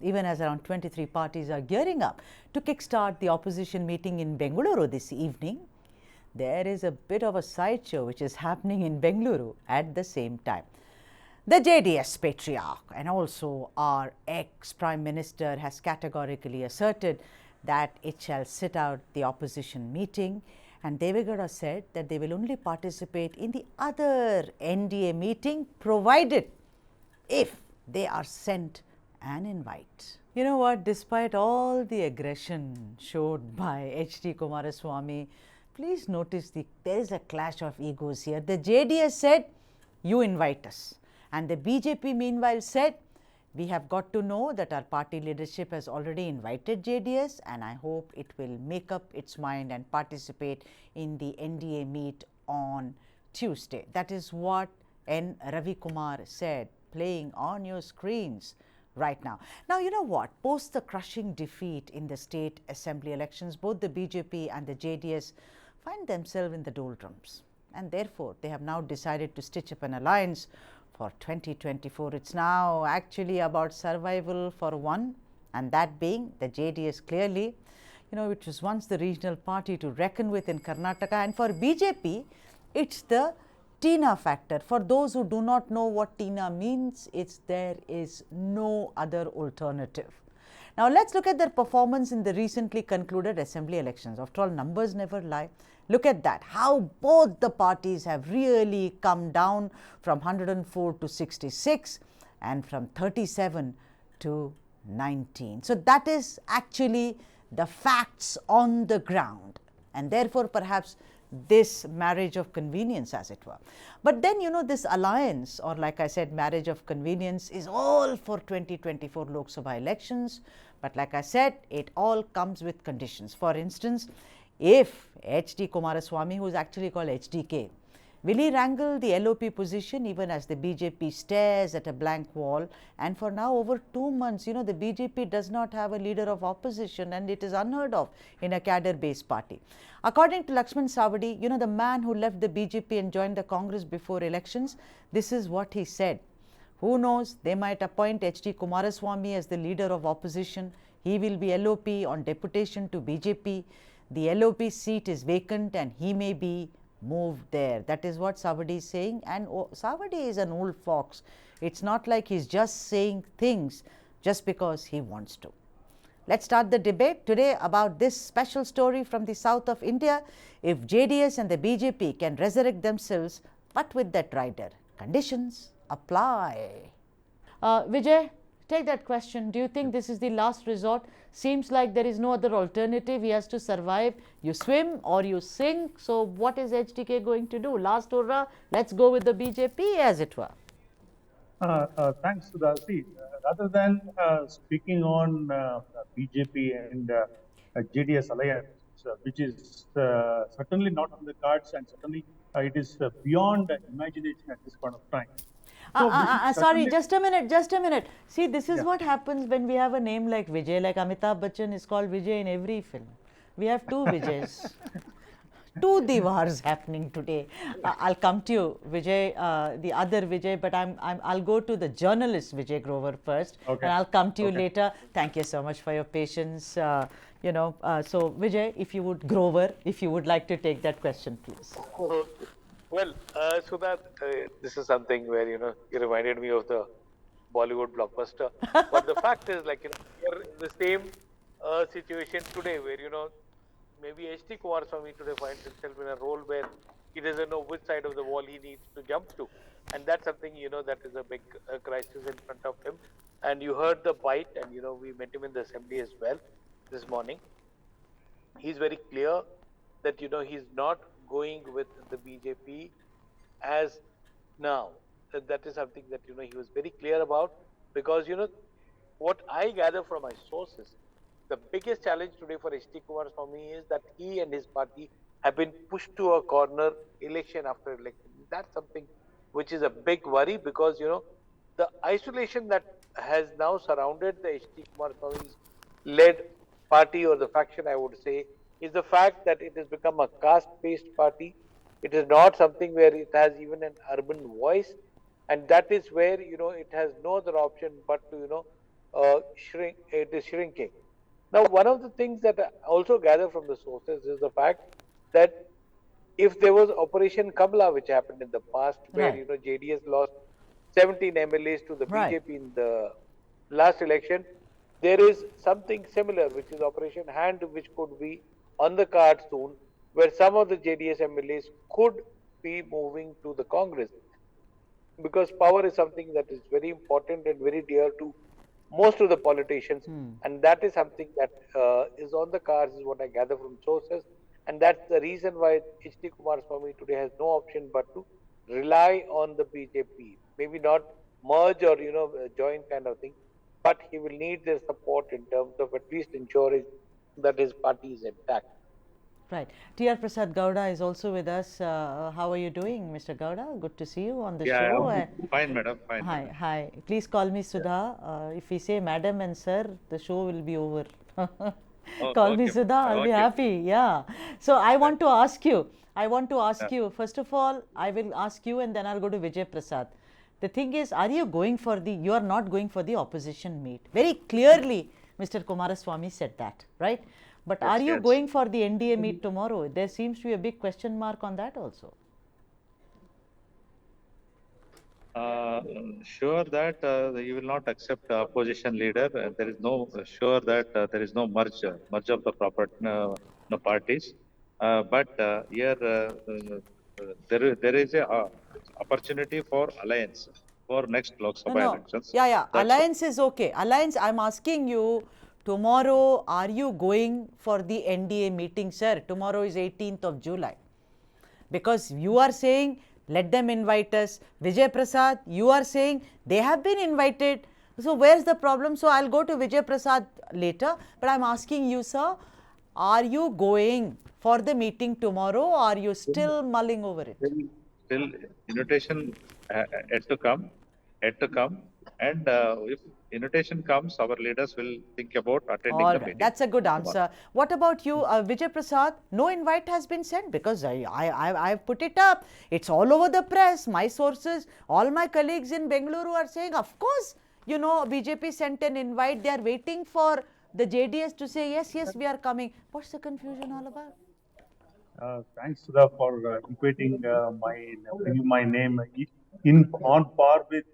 even as around 23 parties are gearing up to kickstart the opposition meeting in Bengaluru this evening, there is a bit of a sideshow which is happening in Bengaluru at the same time. The JDS patriarch and also our ex-Prime Minister has categorically asserted that it shall sit out the opposition meeting, and Devegowda said that they will only participate in the other NDA meeting provided if they are sent an invite. You know what, despite all the aggression showed by HD Kumaraswamy, please notice there is a clash of egos here. The JDS said, you invite us, and the BJP meanwhile said, we have got to know that our party leadership has already invited JDS, and I hope it will make up its mind and participate in the NDA meet on Tuesday. That is what N. Ravi Kumar said, playing on your screens right now. Now, you know what? Post the crushing defeat in the state assembly elections, both the BJP and the JDS find themselves in the doldrums, and therefore they have now decided to stitch up an alliance for 2024. It's now actually about survival for one, and that being the JDS, clearly, which was once the regional party to reckon with in Karnataka, and for BJP, it's the Tina factor. For those who do not know what Tina means, there is no other alternative. Now, let's look at their performance in the recently concluded assembly elections. After all, numbers never lie. Look at that, how both the parties have really come down from 104 to 66 and from 37 to 19. So, that is actually the facts on the ground, and therefore perhaps this marriage of convenience, as it were. But then, this alliance, or like I said, marriage of convenience, is all for 2024 Lok Sabha elections. But like I said, it all comes with conditions. For instance, if HD Kumaraswamy, who is actually called HDK, will he wrangle the LOP position even as the BJP stares at a blank wall? And for now over 2 months, the BJP does not have a leader of opposition, and it is unheard of in a cadre-based party. According to Lakshman Savadi, the man who left the BJP and joined the Congress before elections, this is what he said. Who knows, they might appoint HD Kumaraswamy as the leader of opposition. He will be LOP on deputation to BJP. The LOP seat is vacant and he may be moved there. That is what Savadi is saying, and Savadi is an old fox. It's not like he's just saying things just because he wants to. Let's start the debate today about this special story from the south of India. If JDS and the BJP can resurrect themselves, but with that rider, conditions apply. Vijay, take that question. Do you think this is the last resort? Seems like there is no other alternative. He has to survive. You swim or you sink. So what is HDK going to do? Last hurrah, let's go with the BJP, as it were. Thanks, Sudha. See, rather than speaking on BJP and JDS alliance, which is certainly not on the cards, and certainly it is beyond imagination at this point of time. Sorry, just a minute. See, this is what happens when we have a name like Vijay, like Amitabh Bachchan is called Vijay in every film. We have two Vijays. Two Diwars happening today. I'll come to you, Vijay, the other Vijay, but I'll go to the journalist Vijay Grover first, and I'll come to you later. Thank you so much for your patience. So Vijay, if you would like to take that question, please. Well, Sudha, this is something where, you reminded me of the Bollywood blockbuster. But the fact is, we're in the same situation today where, maybe HD Kumaraswamy today finds himself in a role where he doesn't know which side of the wall he needs to jump to. And that's something, that is a big crisis in front of him. And you heard the bite, and, we met him in the assembly as well this morning. He's very clear that, he's not going with the BJP as now. That is something that, he was very clear about, because, what I gather from my sources, the biggest challenge today for HD Kumaraswamy is that he and his party have been pushed to a corner election after election. That's something which is a big worry, because, the isolation that has now surrounded the HD Kumaraswamy's led party, or the faction, I would say, is the fact that it has become a caste-based party. It is not something where it has even an urban voice, and that is where, it has no other option but to, it is shrinking. Now, one of the things that I also gather from the sources is the fact that if there was Operation Kamla, which happened in the past, where Right. JDS lost 17 MLAs to the Right. BJP in the last election, there is something similar, which is Operation Hand, which could be on the card soon, where some of the JDS MLAs could be moving to the Congress, because power is something that is very important and very dear to most of the politicians, and that is something that is on the cards, is what I gather from sources, and that's the reason why HD Kumaraswamy today has no option but to rely on the BJP. Maybe not merge or join kind of thing, but he will need their support in terms of at least ensuring that his party is intact. Right. T.R. Prasad Gowda is also with us. How are you doing, Mr. Gowda? Good to see you on the Yeah, show. fine, madam. Fine. Hi, Madam. hi. Please call me Sudha. If we say madam and sir, the show will be over. Call me okay, Sudha, I'll be okay. happy. Yeah. So I want to ask you, first of all, I will ask you and then I'll go to Vijay Prasad. The thing is, you are not going for the opposition meet. Very clearly, Mr. Kumaraswamy said that, right? But are you Yes. going for the NDA meet tomorrow? There seems to be a big question mark on that also. Sure that you will not accept opposition leader. There is no sure that there is no merge of the proper no parties. But here there is a opportunity for alliance for next Lok Sabha No. elections. Yeah. That's Alliance is okay. Alliance, I'm asking you, tomorrow, are you going for the NDA meeting, sir? Tomorrow is 18th of July. Because you are saying, let them invite us. Vijay Prasad, you are saying, they have been invited. So, where's the problem? So, I'll go to Vijay Prasad later. But I'm asking you, sir, are you going for the meeting tomorrow or are you still mulling over it? still invitation yet to come, and if invitation comes, our leaders will think about attending All the right, meeting. that's a good answer. What about you, Vijay Prasad? No invite has been sent because I've put it up. It's all over the press. My sources, all my colleagues in Bengaluru are saying, of course, BJP sent an invite. They are waiting for the JDS to say, yes, we are coming. What's the confusion all about? Thanks, Sudha, for bringing my name in on par with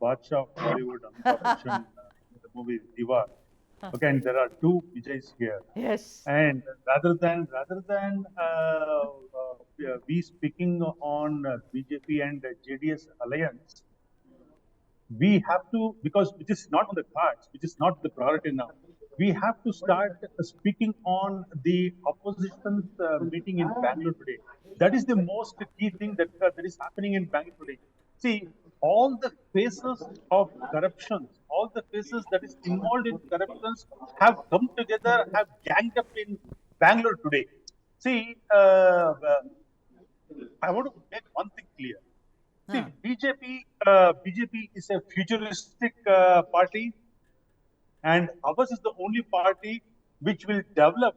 Badshah of Bollywood, Amitabh Bachchan in the movie Diva. Okay, and there are two Vijays here. Yes. And rather than we speaking on BJP and JDS alliance, we have to, because which is not on the cards, which is not the priority now. We have to start speaking on the opposition's meeting in Bangalore today. That is the most key thing that is happening in Bangalore today. See, all the faces of corruptions, all the faces that is involved in corruptions have come together, have ganged up in Bangalore today. See, I want to make one thing clear. See, BJP is a futuristic party, and ours is the only party which will develop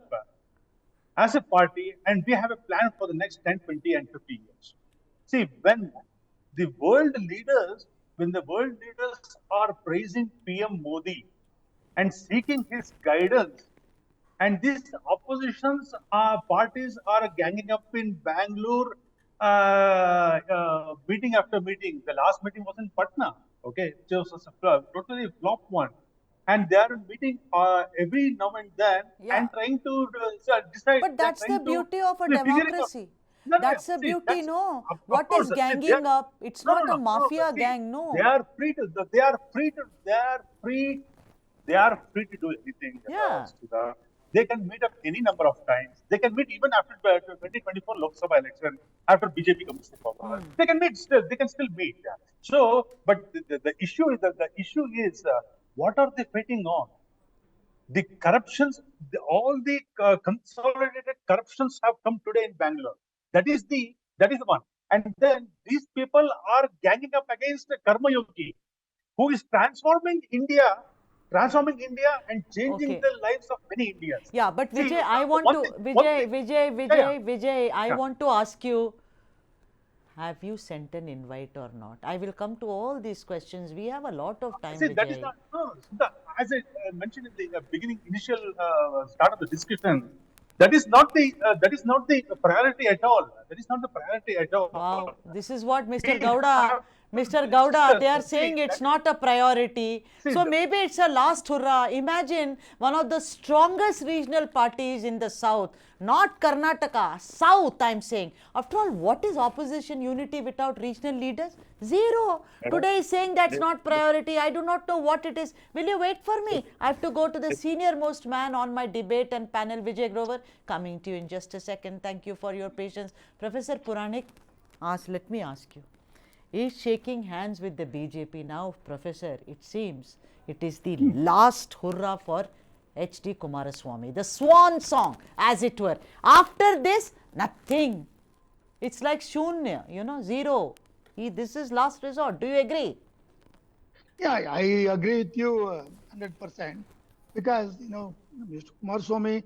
as a party, and we have a plan for the next 10, 20, and 50 years. See, when the world leaders are praising PM Modi and seeking his guidance, and these oppositions parties are ganging up in Bangalore, meeting after meeting. The last meeting was in Patna. Okay, it was a totally flop one. And they are meeting every now and then and trying to decide. But that's the beauty of a democracy. That's the beauty, no? What is ganging up? It's not a mafia gang, no. They are free to do anything. Yeah. They can meet up any number of times. They can meet even after 2024 Lok Sabha election, after BJP comes to power. They can meet still. They can still meet. Yeah. So, but the issue is what are they fighting on? The corruptions, all the consolidated corruptions have come today in Bangalore. That is the one. And then these people are ganging up against Karma Yogi, who is transforming India and changing the lives of many Indians. Yeah, but Vijay, See, I want to ask you, have you sent an invite or not? I will come to all these questions. We have a lot of time, See, that is Vijay. not, no, Sudha, as I mentioned in the beginning, initial start of the discussion, that is not the priority at all. That is not the priority at all. Wow, this is what Mr. We Gowda, have to Mr. Gowda, they are discuss. saying See, it's not a priority. So the- maybe it's a last hurrah. Imagine one of the strongest regional parties in the south, not Karnataka, south I'm saying. After all, what is opposition unity without regional leaders? Zero. Today is saying that's not priority. I do not know what it is. Will you wait for me? I have to go to the senior most man on my debate and panel, Vijay Grover. Coming to you in just a second. Thank you for your patience. Professor Puranik, let me ask you. Is shaking hands with the BJP now, Professor? It seems it is the last hurrah for HD Kumaraswamy, the swan song, as it were. After this, nothing. It's like shunya, zero. This is last resort. Do you agree? Yeah, I agree with you 100% because, Mr. Kumaraswamy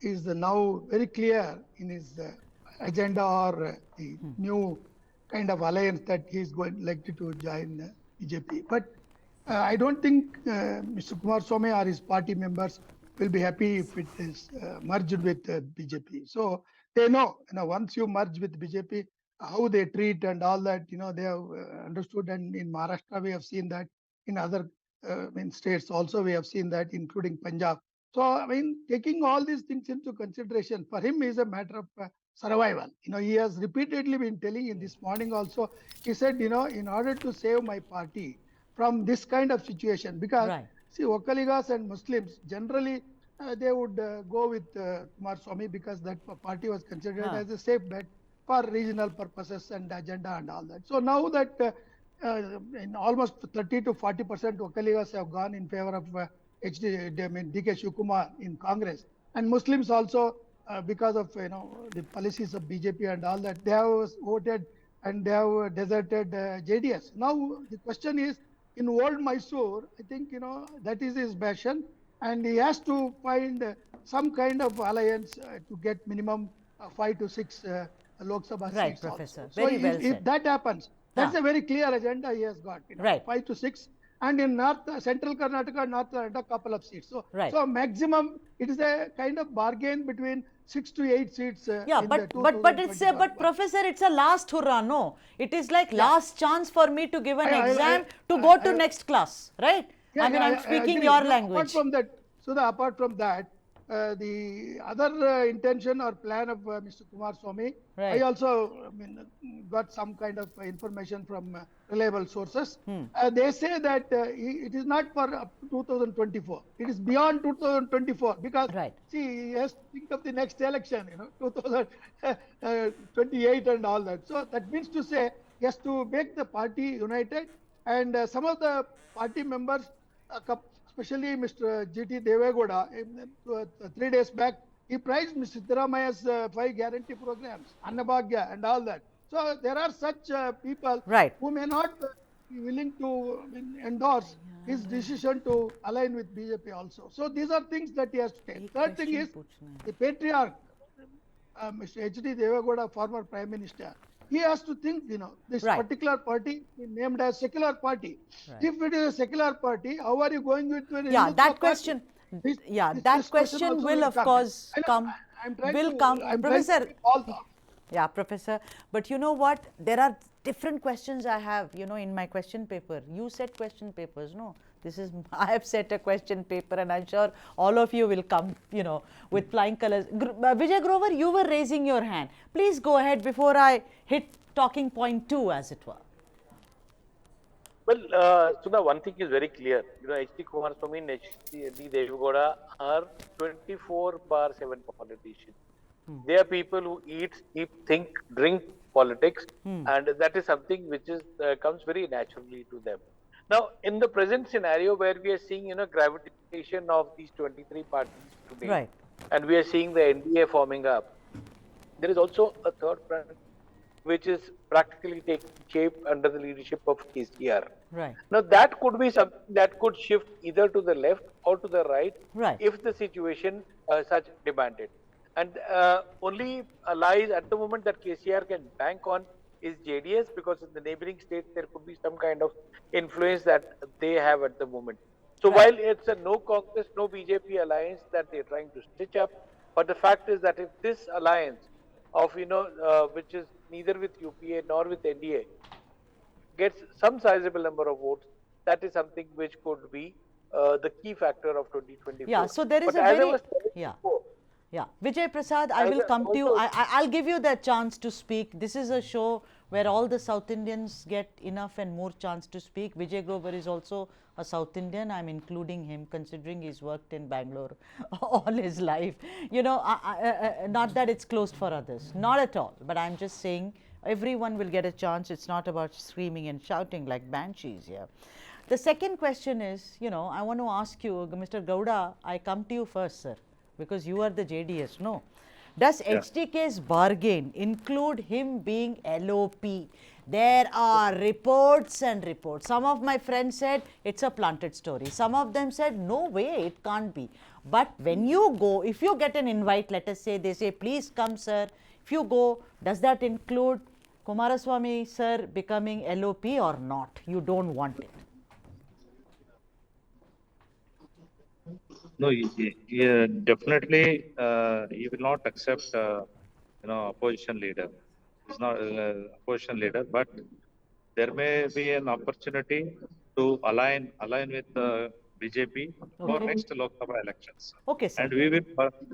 is now very clear in his agenda or the new kind of alliance that he is likely to join BJP. But I don't think Mr. Kumaraswamy or his party members will be happy if it is merged with BJP. So they know, once you merge with BJP, how they treat and all that, they have understood. And in Maharashtra, we have seen that. In other states also, we have seen that, including Punjab. So, taking all these things into consideration, for him is a matter of survival. He has repeatedly been telling in this morning also, he said, in order to save my party from this kind of situation, because see, Okaligas and Muslims, generally, they would go with Kumaraswamy because that party was considered as a safe bet for regional purposes and agenda and all that. So now that in almost 30 to 40% Okaligas have gone in favor of DK Shivakumar in Congress, and Muslims also because of the policies of BJP and all that, they have voted and they have deserted JDS. Now the question is, in old Mysore, I think that is his passion, and he has to find some kind of alliance to get minimum 5 to 6 Lok Sabha seats. Professor. Also. So if that happens, that's a very clear agenda he has got. 5 to 6, and in central Karnataka, North Karnataka, couple of seats. So, so maximum, it is a kind of bargain between 6 to 8 seats. But Professor, it's a last hurrah. No, it is like last chance for me to give an exam to go to next class, right? I'm speaking your language. Apart from that, the other intention or plan of Mr. Kumaraswamy, I also got some kind of information from reliable sources. They say that it is not for up to 2024. It is beyond 2024 because see, he has to think of the next election, 2028 and all that. So that means to say he has to make the party united, and some of the party members, especially Mr. G.T. Devegowda, 3 days back, he praised Mr. Siddaramaya's 5 guarantee programs, Annabhagya and all that. So there are such people who may not be willing to endorse his decision to align with BJP also. So these are things that he has to take. Third thing is the patriarch, Mr. H.D. Devegowda, former Prime Minister. He has to think, this particular party named as secular party. If it is a secular party, how are you going with that question? That question will of course come. Professor. Yeah, Professor. But you know what? There are different questions I have, in my question paper. You set question papers, no? I have set a question paper, and I'm sure all of you will come, with flying colors. Vijay Grover, you were raising your hand. Please go ahead before I hit talking point 2, as it were. Well, Sudha, one thing is very clear. H.D. Kumaraswamy and H.D. Devegowda are 24/7 politicians. They are people who eat, sleep, think, drink politics, and that is something which is comes very naturally to them. Now, in the present scenario where we are seeing, gravitation of these 23 parties today, and we are seeing the NDA forming up, there is also a third front which is practically taking shape under the leadership of KCR. Now, that could be something that could shift either to the left or to the right, if the situation such demanded. And only lies at the moment that KCR can bank on is JDS, because in the neighboring states there could be some kind of influence that they have at the moment. So while it's a no Congress, no BJP alliance that they're trying to stitch up, but the fact is that if this alliance of which is neither with UPA nor with NDA gets some sizable number of votes, that is something which could be the key factor of 2024. Yeah, so there is but a as I very, was telling yeah. before, Yeah, Vijay Prasad, I will come to you. I'll give you the chance to speak. This is a show where all the South Indians get enough and more chance to speak. Vijay Grover is also a South Indian. I'm including him, considering he's worked in Bangalore all his life. You know, not that it's closed for others, not at all. But I'm just saying everyone will get a chance. It's not about screaming and shouting like banshees here. The second question is, you know, I want to ask you, Mr. Gowda, I come to you first, sir, because you are the JDS, no? Does HDK's bargain include him being LOP? There are reports and reports. Some of my friends said it's a planted story. Some of them said, no way, it can't be. But when you go, if you get an invite, let us say, they say, please come, sir. If you go, does that include Kumaraswamy, sir, becoming LOP or not? You don't want it. No, definitely, he will not accept, opposition leader. He's not opposition leader, but there may be an opportunity to align with BJP for next Lok Sabha elections. Okay, sir.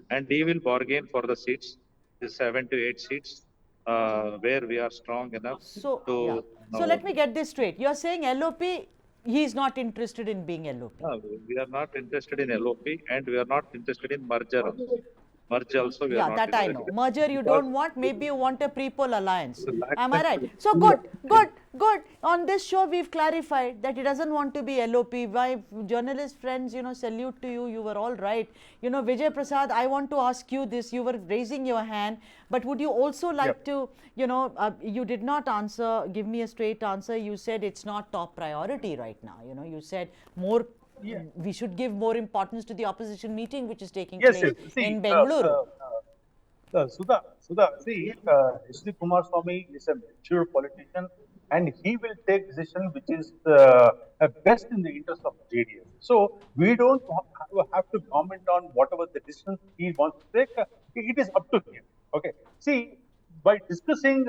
And he will bargain for the seats, the 7 to 8 seats, where we are strong enough So, to. Yeah. So let me get this straight. You are saying LOP, he is not interested in being LOP. No, we are not interested in LOP, and we are not interested in merger. Merge also we are not that I interested know. in. Merger you don't want, maybe you want a pre-poll alliance. So that- Am I right? So good. On this show we've clarified that he doesn't want to be LOP. My journalist friends, you know, salute to you. You were all right. You know, Vijay Prasad, I want to ask you this. You were raising your hand, but would you also like to, you know, you did not answer, give me a straight answer. You said it's not top priority right now. You know, you said more. We should give more importance to the opposition meeting which is taking place in Bengaluru. Sudha, see, HD Kumaraswamy is a mature politician and he will take decision which is best in the interest of JDS. So we don't have to comment on whatever the decision he wants to take. It is up to him. Okay. See, by discussing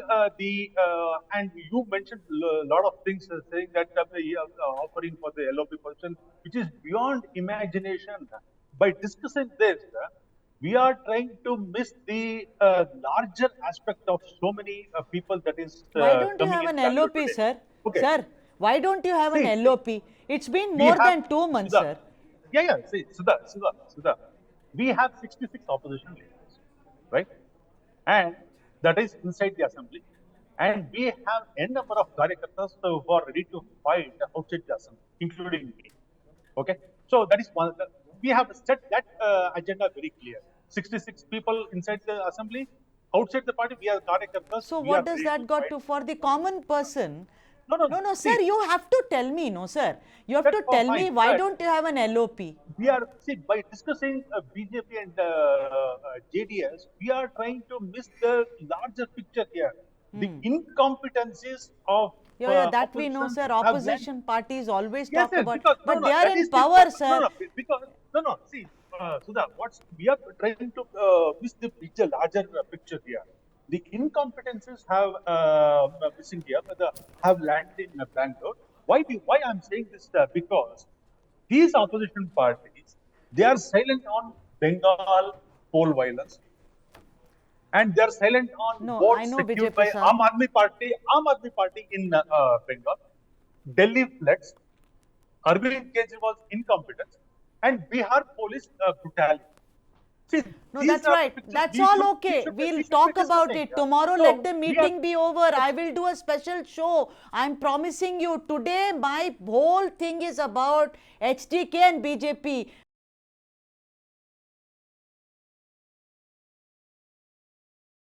and you mentioned a lot of things saying that offering for the LOP position, which is beyond imagination. By discussing this, we are trying to miss the larger aspect of so many people that is why don't you have in an LOP, today. sir? Okay. Sir, why don't you have an See, LOP? It's been more than 2 months, Sudha, sir. See, Sudha. We have 66 opposition leaders, right? And that is inside the assembly. And we have n number of karyakartas who are ready to fight outside the assembly, including me. Okay, so that is one. We have set that agenda very clear. 66 people inside the assembly, outside the party we are karyakartas. So what does that got to for the common person? No, sir, you have to tell me, no, sir. You have to tell me why don't you have an LOP? We are, see, by discussing BJP and JDS, we are trying to miss the larger picture here. The incompetencies of that we know, sir. Opposition parties always talk about, but they are in power, sir. See, Sudha, we are trying to miss the picture, larger picture here. The incompetencies have missing here, have landed in Bangalore. Why I'm saying this? Because these opposition parties, they are silent on Bengal poll violence, and they are silent on votes secured by Aam Aadmi Party in Bengal, Delhi floods, Arvind Kejriwal's incompetence, and Bihar police brutality. See, no, that's right. That's all okay. We'll talk about it. Tomorrow, let the meeting be over. I will do a special show. I'm promising you. Today, my whole thing is about HDK and BJP.